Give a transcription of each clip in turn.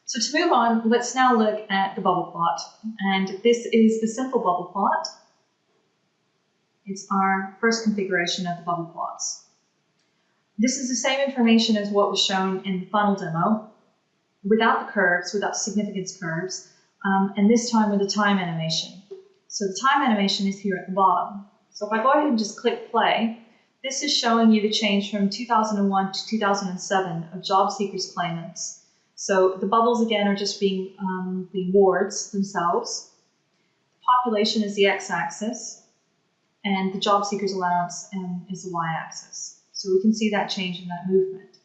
So to move on, let's now look at the bubble plot. And this is the simple bubble plot. It's our first configuration of the bubble plots. This is the same information as what was shown in the funnel demo, without the curves, without significance curves, and this time with a time animation. So the time animation is here at the bottom. So if I go ahead and just click play, this is showing you the change from 2001 to 2007 of job seekers claimants. So the bubbles again are just being wards themselves. The population is the x-axis, and the job seekers allowance is the y-axis. So we can see that change in that movement.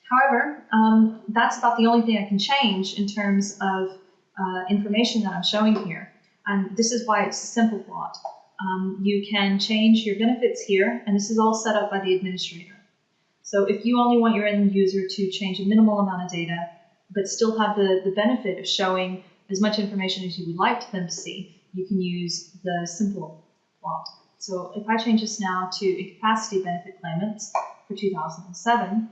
However, that's about the only thing I can change in terms of information that I'm showing here. And this is why it's a simple plot. You can change your benefits here, and this is all set up by the administrator. So if you only want your end user to change a minimal amount of data, but still have the benefit of showing as much information as you would like them to see, you can use the simple plot. So if I change this now to incapacity benefit claimants for 2007,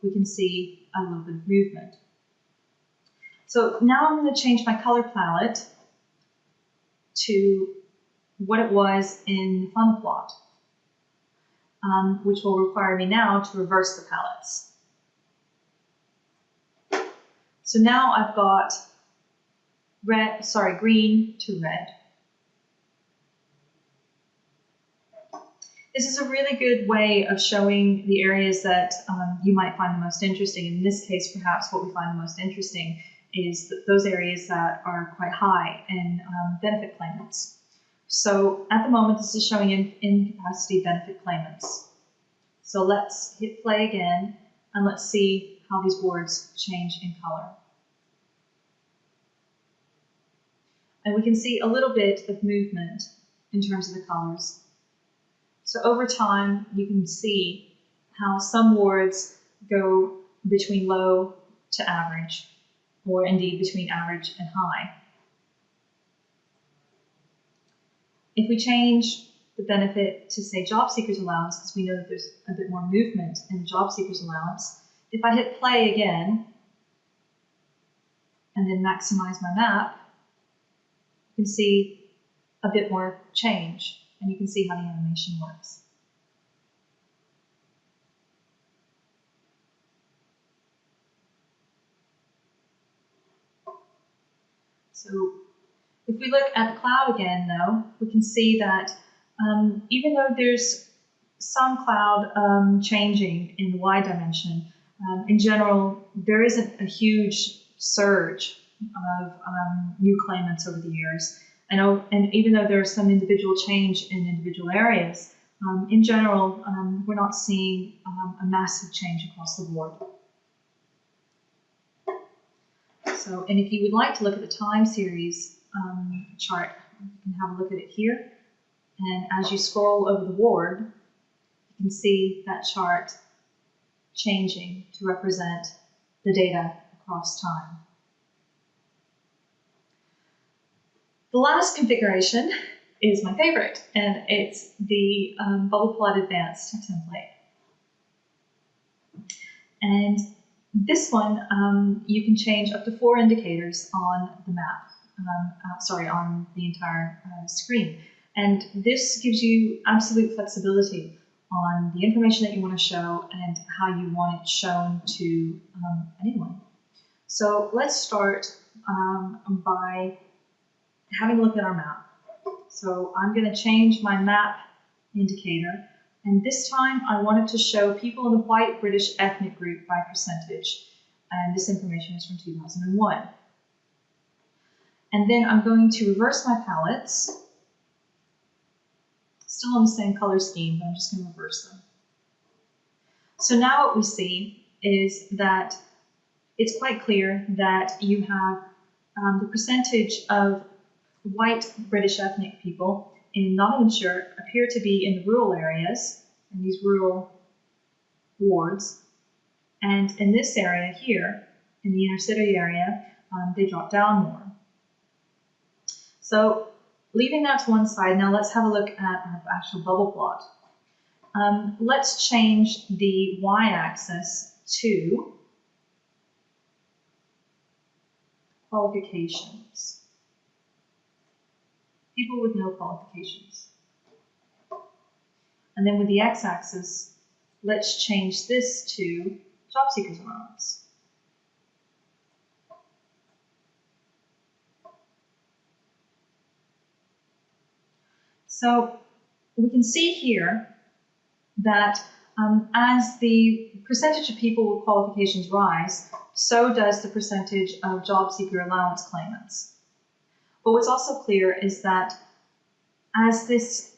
we can see a little bit of movement. So now I'm going to change my color palette to what it was in the funnel plot, which will require me now to reverse the palettes. So now I've got green to red. This is a really good way of showing the areas that you might find the most interesting. In this case, perhaps what we find the most interesting is those areas that are quite high in benefit claimants. So at the moment, this is showing incapacity benefit claimants. So let's hit play again, and let's see how these wards change in color. And we can see a little bit of movement in terms of the colors. So over time, you can see how some wards go between low to average, or indeed between average and high. If we change the benefit to, say, job seekers allowance, because we know that there's a bit more movement in the job seekers allowance, if I hit play again and then maximize my map, you can see a bit more change, and you can see how the animation works. So if we look at the cloud again, though, we can see that even though there's some cloud changing in the Y dimension, in general, there isn't a huge surge of new claimants over the years. And even though there's some individual change in individual areas, in general, we're not seeing a massive change across the board. So, and if you would like to look at the time series chart, you can have a look at it here. And as you scroll over the ward, you can see that chart changing to represent the data across time. The last configuration is my favorite, and it's the Bubble Plot Advanced template. And this one, you can change up to 4 indicators on the map, on the entire screen. And this gives you absolute flexibility on the information that you want to show and how you want it shown to anyone. So let's start by having a look at our map. So I'm going to change my map indicator, and this time I wanted to show people in the white British ethnic group by percentage, and this information is from 2001. And then I'm going to reverse my palettes, still in the same color scheme, but I'm just going to reverse them. So now what we see is that it's quite clear that you have the percentage of white British ethnic people in Nottinghamshire appear to be in the rural areas, in these rural wards. And in this area here, in the inner city area, they drop down more. So Leaving that to one side, now let's have a look at our actual bubble plot. Let's change the y-axis to qualifications. People with no qualifications. And then with the x-axis, let's change this to job seekers allowance. So we can see here that as the percentage of people with qualifications rise, so does the percentage of job seeker allowance claimants. But what's also clear is that as this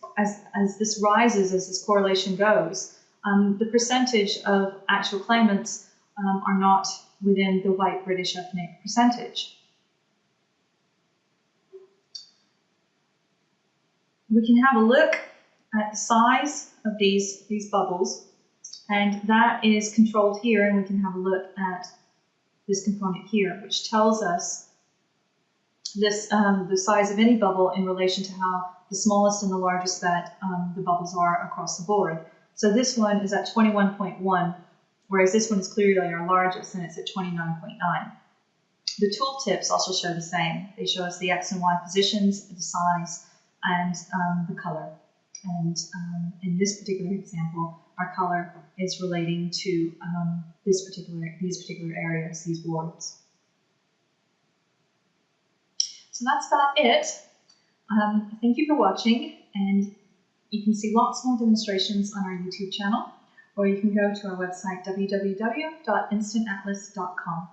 rises, as this correlation goes, the percentage of actual claimants are not within the white British ethnic percentage. We can have a look at the size of these bubbles, and that is controlled here, and we can have a look at this component here, which tells us this the size of any bubble in relation to how the smallest and the largest that the bubbles are across the board. So this one is at 21.1, whereas this one is clearly our largest, and it's at 29.9. The tooltips also show the same. They show us the X and Y positions, the size, and the color. And in this particular example, our color is relating to these particular areas, these wards. So that's about it. Thank you for watching, and you can see lots more demonstrations on our YouTube channel, or you can go to our website www.instantatlas.com.